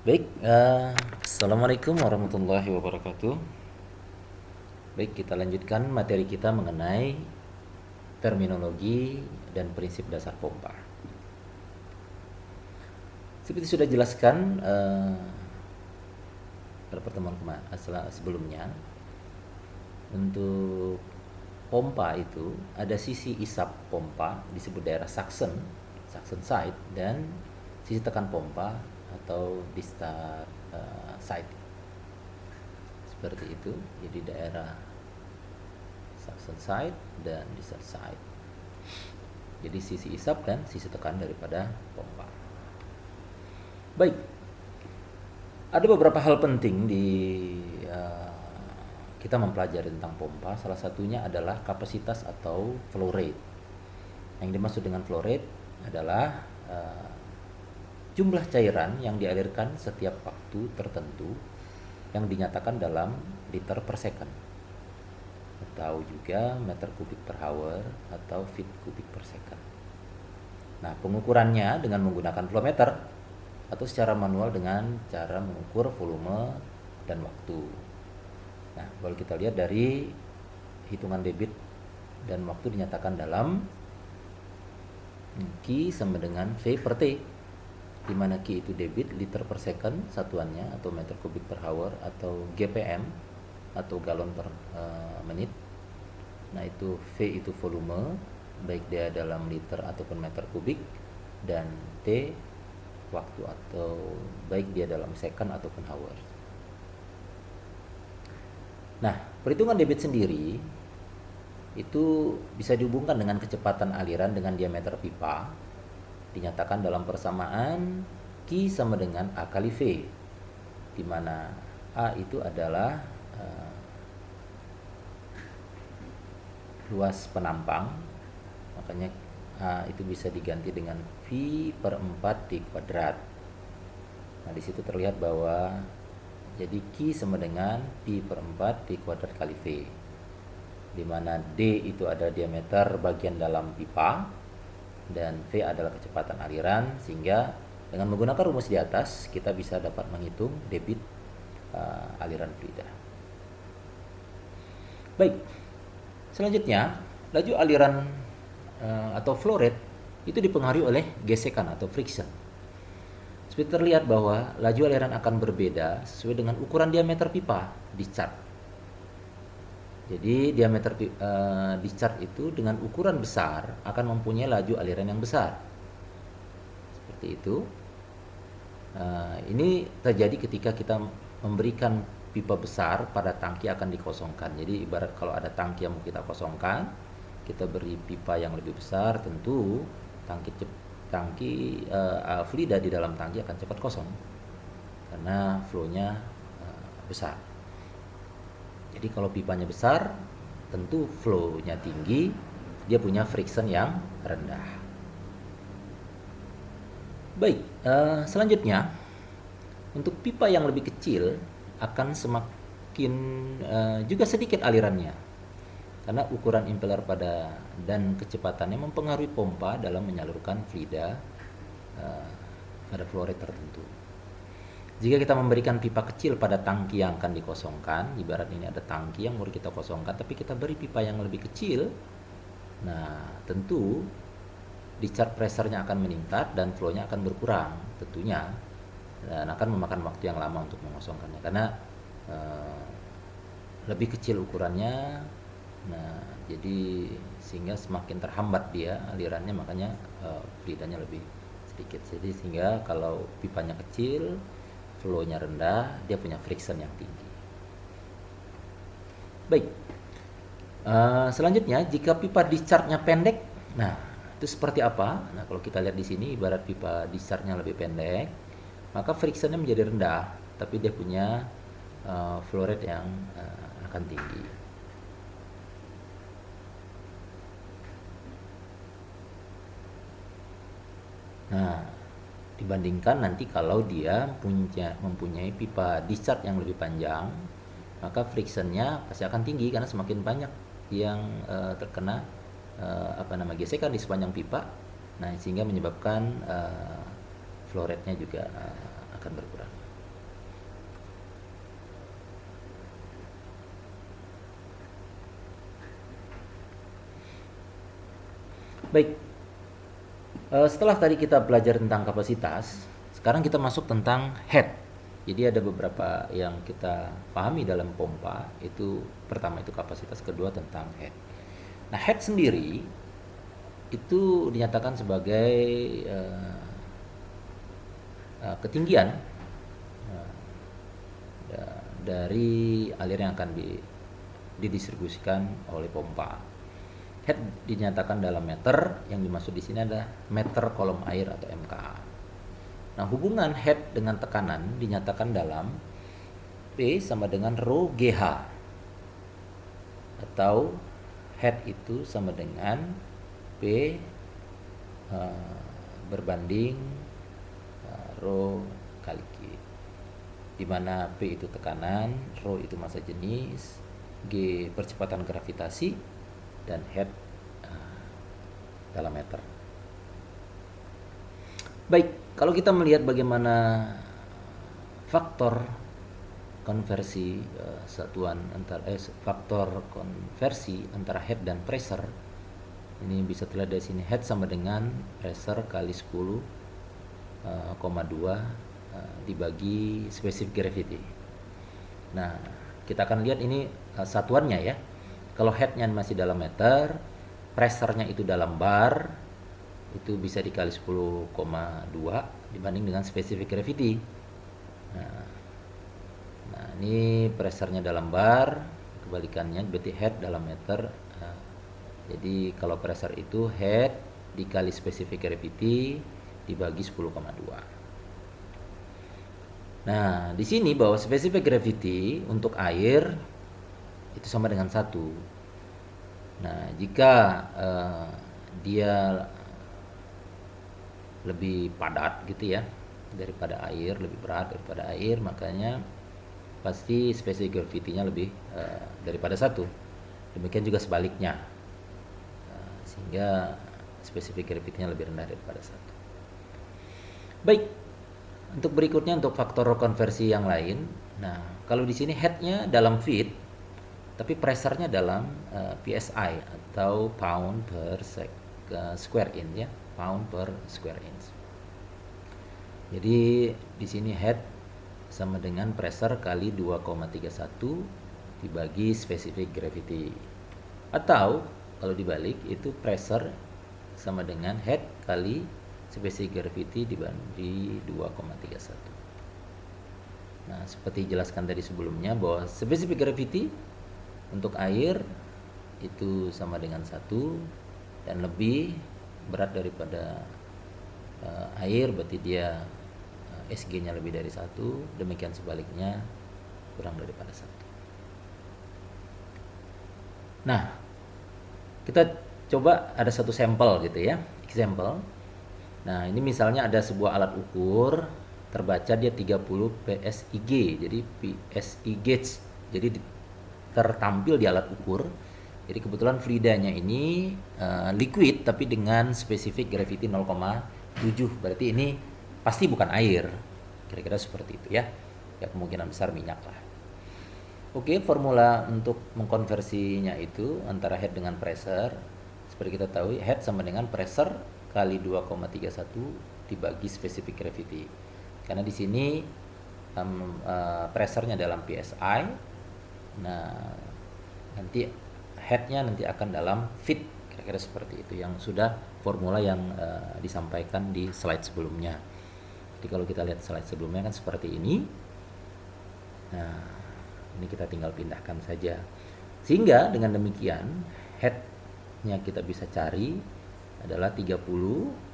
Baik, Assalamualaikum warahmatullahi wabarakatuh. Baik, kita lanjutkan materi kita mengenai terminologi dan prinsip dasar pompa. Seperti sudah jelaskan pada pertemuan sebelumnya, untuk pompa itu ada sisi isap pompa disebut daerah suction, suction side, dan sisi tekan pompa atau discharge side. Seperti itu. Jadi daerah suction side dan discharge side. Jadi sisi isap dan sisi tekan daripada pompa. Baik. Ada beberapa hal penting di kita mempelajari tentang pompa. Salah satunya adalah kapasitas atau flow rate. Yang dimaksud dengan flow rate adalah jumlah cairan yang dialirkan setiap waktu tertentu yang dinyatakan dalam liter per second, atau juga meter kubik per hour atau feet kubik per second. Nah, pengukurannya dengan menggunakan flowmeter atau secara manual dengan cara mengukur volume dan waktu. Nah, kalau kita lihat dari hitungan debit dan waktu dinyatakan dalam Q sama dengan V per T, di mana Q itu debit, liter per second satuannya, atau meter kubik per hour, atau GPM atau galon per menit. Nah, itu V itu volume, baik dia dalam liter ataupun meter kubik, dan T waktu, atau baik dia dalam second ataupun hour. Nah, perhitungan debit sendiri itu bisa dihubungkan dengan kecepatan aliran dengan diameter pipa, dinyatakan dalam persamaan Q sama dengan A kali V, di mana A itu adalah luas penampang, makanya A itu bisa diganti dengan V per 4 D kuadrat. Nah, di situ terlihat bahwa jadi Q sama dengan P per 4 D kuadrat kali V, di mana D itu ada diameter bagian dalam pipa dan V adalah kecepatan aliran, sehingga dengan menggunakan rumus di atas kita bisa dapat menghitung debit aliran fluida. Baik, selanjutnya laju aliran atau flow rate itu dipengaruhi oleh gesekan atau friction. Seperti terlihat bahwa laju aliran akan berbeda sesuai dengan ukuran diameter pipa discharge. Jadi diameter discharge itu dengan ukuran besar akan mempunyai laju aliran yang besar. Seperti itu. Ini terjadi ketika kita memberikan pipa besar pada tangki akan dikosongkan. Jadi ibarat kalau ada tangki yang mau kita kosongkan, kita beri pipa yang lebih besar, tentu tangki fluida di dalam tangki akan cepat kosong karena flow-nya besar. Jadi kalau pipanya besar, tentu flow-nya tinggi, dia punya friction yang rendah. Baik, selanjutnya untuk pipa yang lebih kecil akan semakin juga sedikit alirannya, karena ukuran impeller dan kecepatannya mempengaruhi pompa dalam menyalurkan fluida pada flow rate tertentu. Jika kita memberikan pipa kecil pada tangki yang akan dikosongkan, ibarat ini ada tangki yang mau kita kosongkan, tapi kita beri pipa yang lebih kecil, nah tentu discharge pressure-nya akan meningkat dan flow-nya akan berkurang tentunya, dan akan memakan waktu yang lama untuk mengosongkannya karena lebih kecil ukurannya. Nah, jadi sehingga semakin terhambat dia alirannya, makanya fluidanya lebih sedikit. Jadi sehingga kalau pipanya kecil, flow-nya rendah, dia punya friction yang tinggi. Baik, selanjutnya jika pipa discharge-nya pendek, nah itu seperti apa? Nah, kalau kita lihat di sini, ibarat pipa discharge-nya lebih pendek, maka friction-nya menjadi rendah, tapi dia punya flow rate yang akan tinggi. Nah, dibandingkan nanti kalau dia mempunyai pipa discharge yang lebih panjang, maka frictionnya pasti akan tinggi karena semakin banyak yang terkena gesekan di sepanjang pipa. Nah, sehingga menyebabkan flow rate-nya juga akan berkurang. Baik, setelah tadi kita belajar tentang kapasitas, sekarang kita masuk tentang head. Jadi ada beberapa yang kita pahami dalam pompa, itu pertama itu kapasitas, kedua tentang head. Nah, head sendiri itu dinyatakan sebagai eh, ketinggian eh, dari aliran yang akan didistribusikan oleh pompa. Head dinyatakan dalam meter, yang dimaksud di sini adalah meter kolom air atau MKA. Nah, hubungan head dengan tekanan dinyatakan dalam P sama dengan rho GH, atau head itu sama dengan P berbanding rho kali Q, di mana P itu tekanan, rho itu massa jenis, G percepatan gravitasi, dan head dalam meter. Baik, kalau kita melihat bagaimana faktor konversi faktor konversi antara head dan pressure, ini bisa terlihat dari sini. Head sama dengan pressure kali 10,2 dibagi specific gravity. Nah, kita akan lihat ini satuannya ya. Kalau headnya masih dalam meter, pressure-nya itu dalam bar, itu bisa dikali 10,2 dibanding dengan specific gravity. Nah, ini pressure-nya dalam bar, kebalikannya berarti head dalam meter. Jadi kalau pressure itu head dikali specific gravity dibagi 10,2. Nah, di sini bahwa specific gravity untuk air itu sama dengan 1. Nah, jika dia lebih padat gitu ya daripada air, lebih berat daripada air, makanya pasti specific gravity-nya lebih daripada 1. Demikian juga sebaliknya, sehingga specific gravity-nya lebih rendah daripada 1. Baik, untuk berikutnya untuk faktor konversi yang lain. Nah, kalau di sini head-nya dalam feet, tapi pressure-nya dalam PSI atau pound per square inch ya, pound per square inch. Jadi di sini head sama dengan pressure kali 2,31 dibagi specific gravity. Atau kalau dibalik itu pressure sama dengan head kali specific gravity dibagi 2,31. Nah, seperti jelaskan tadi sebelumnya bahwa specific gravity untuk air itu sama dengan 1 dan lebih berat daripada air, berarti dia SG-nya lebih dari 1, demikian sebaliknya kurang daripada 1. Nah, kita coba ada satu sampel gitu ya, example. Nah, ini misalnya ada sebuah alat ukur, terbaca dia 30 PSIG, jadi PSI gauge, jadi tertampil di alat ukur. Jadi kebetulan fluidanya ini liquid tapi dengan specific gravity 0,7, berarti ini pasti bukan air, kira-kira seperti itu ya. Ya kemungkinan besar minyak lah. Oke, formula untuk mengkonversinya itu antara head dengan pressure. Seperti kita tahu, head sama dengan pressure kali 2,31 dibagi specific gravity. Karena di sini pressure-nya dalam PSI. Nah, nanti head-nya nanti akan dalam feet, kira-kira seperti itu, yang sudah formula yang disampaikan di slide sebelumnya. Jadi kalau kita lihat slide sebelumnya kan seperti ini. Nah, ini kita tinggal pindahkan saja. Sehingga dengan demikian head-nya kita bisa cari adalah 30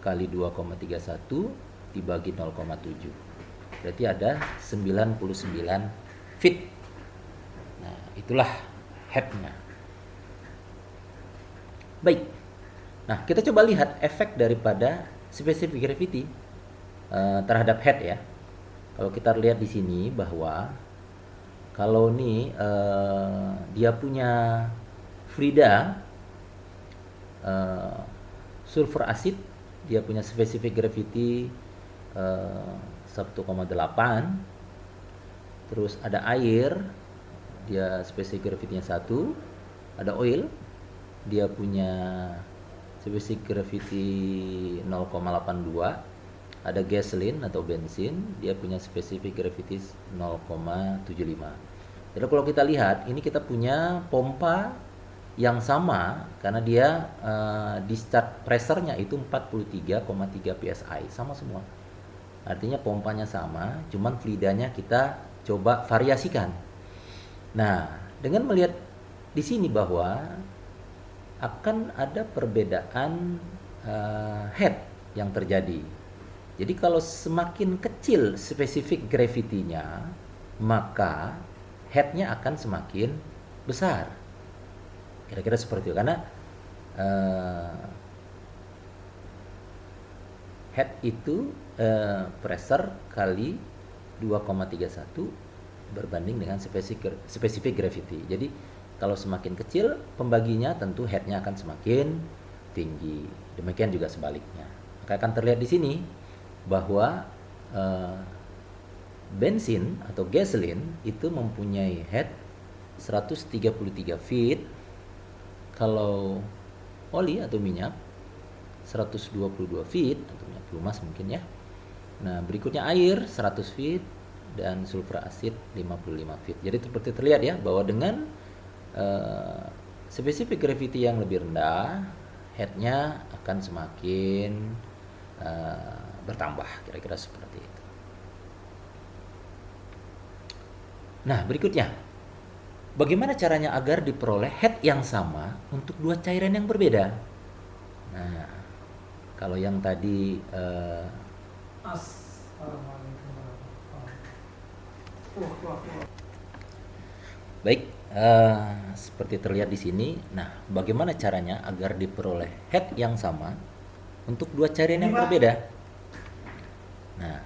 kali 2,31 dibagi 0,7. Berarti ada 99 feet. Nah, itulah head-nya. Baik. Nah, kita coba lihat efek daripada specific gravity terhadap head ya. Kalau kita lihat di sini bahwa kalau nih dia punya fluida sulfur acid, dia punya specific gravity 1,8. Terus ada air, dia specific gravity-nya 1. Ada oil, dia punya specific gravity 0,82. Ada gasoline atau bensin, dia punya specific gravity 0,75. Jadi kalau kita lihat, ini kita punya pompa yang sama karena dia discharge pressure-nya itu 43,3 psi, sama semua. Artinya pompanya sama, cuman fluidanya kita coba variasikan. Nah, dengan melihat di sini bahwa akan ada perbedaan head yang terjadi. Jadi kalau semakin kecil spesifik gravity-nya, maka head-nya akan semakin besar. Kira-kira seperti itu. Karena head itu pressure kali 2,31 berbanding dengan spesifik gravity. Jadi kalau semakin kecil pembaginya, tentu head-nya akan semakin tinggi. Demikian juga sebaliknya. Maka akan terlihat di sini bahwa bensin atau gasoline itu mempunyai head 133 feet, kalau oli atau minyak 122 feet atau minyak lumas mungkin ya. Nah, berikutnya air 100 feet dan sulfur acid 55 feet. Jadi seperti terlihat ya bahwa dengan spesifik gravity yang lebih rendah, head-nya akan semakin bertambah, kira-kira seperti itu. Nah, berikutnya, bagaimana caranya agar diperoleh head yang sama untuk dua cairan yang berbeda? Nah, kalau yang tadi baik, seperti terlihat di sini. Nah, bagaimana caranya agar diperoleh head yang sama untuk dua cairan yang berbeda? Nah,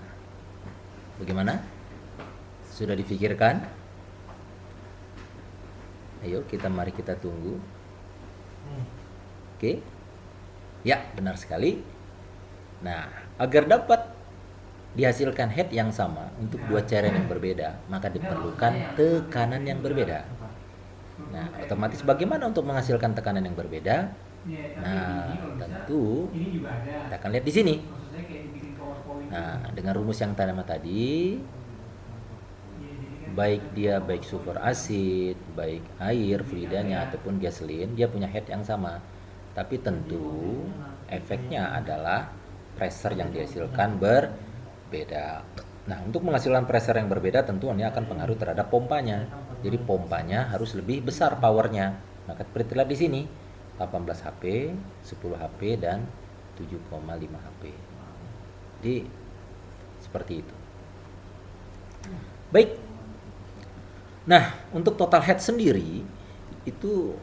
bagaimana? Sudah dipikirkan? Ayo mari kita tunggu. Oke. Ya, benar sekali. Nah, agar dapat dihasilkan head yang sama untuk dua cairan yang berbeda, maka diperlukan tekanan yang berbeda. Nah, otomatis bagaimana untuk menghasilkan tekanan yang berbeda? Nah, tentu kita akan lihat di sini. Nah, dengan rumus yang tadi, baik sulfur acid, baik air, fluidanya ataupun gasoline, dia punya head yang sama. Tapi tentu efeknya adalah pressure yang dihasilkan berbeda. Nah, untuk menghasilkan pressure yang berbeda tentu ini akan pengaruh terhadap pompanya. Jadi pompanya harus lebih besar powernya. Maka seperti terlihat di sini, 18 HP, 10 HP dan 7,5 HP. Jadi seperti itu. Baik. Nah, untuk total head sendiri itu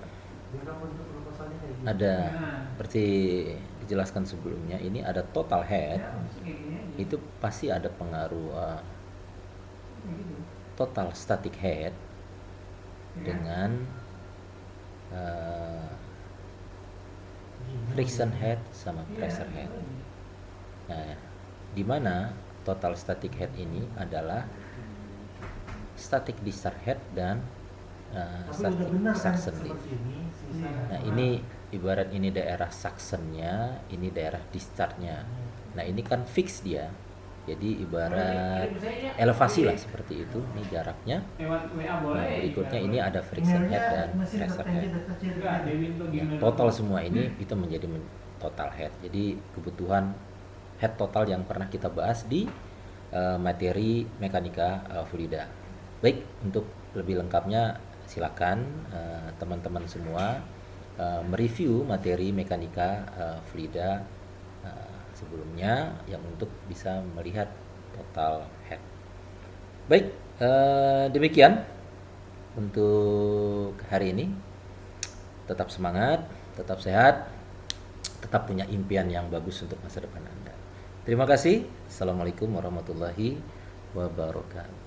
ada seperti dijelaskan sebelumnya, ini ada total head, itu pasti ada pengaruh total static head dengan friction head sama pressure head. Nah, di mana total static head ini adalah static discharge head dan static suction lift. Nah, ini ibarat ini daerah suctionnya, ini daerah discharge-nya. Nah, ini kan fix dia. Jadi ibarat elevasi lah seperti itu. Ini jaraknya. Nah, berikutnya ini ada friction head dan pressure head. Ya, total semua ini itu menjadi total head. Jadi kebutuhan head total yang pernah kita bahas di materi mekanika fluida. Baik, untuk lebih lengkapnya silakan teman-teman semua mereview materi mekanika fluida sebelumnya yang untuk bisa melihat total head. Baik, demikian untuk hari ini. Tetap semangat, tetap sehat, tetap punya impian yang bagus untuk masa depan Anda. Terima kasih. Assalamualaikum warahmatullahi wabarakatuh.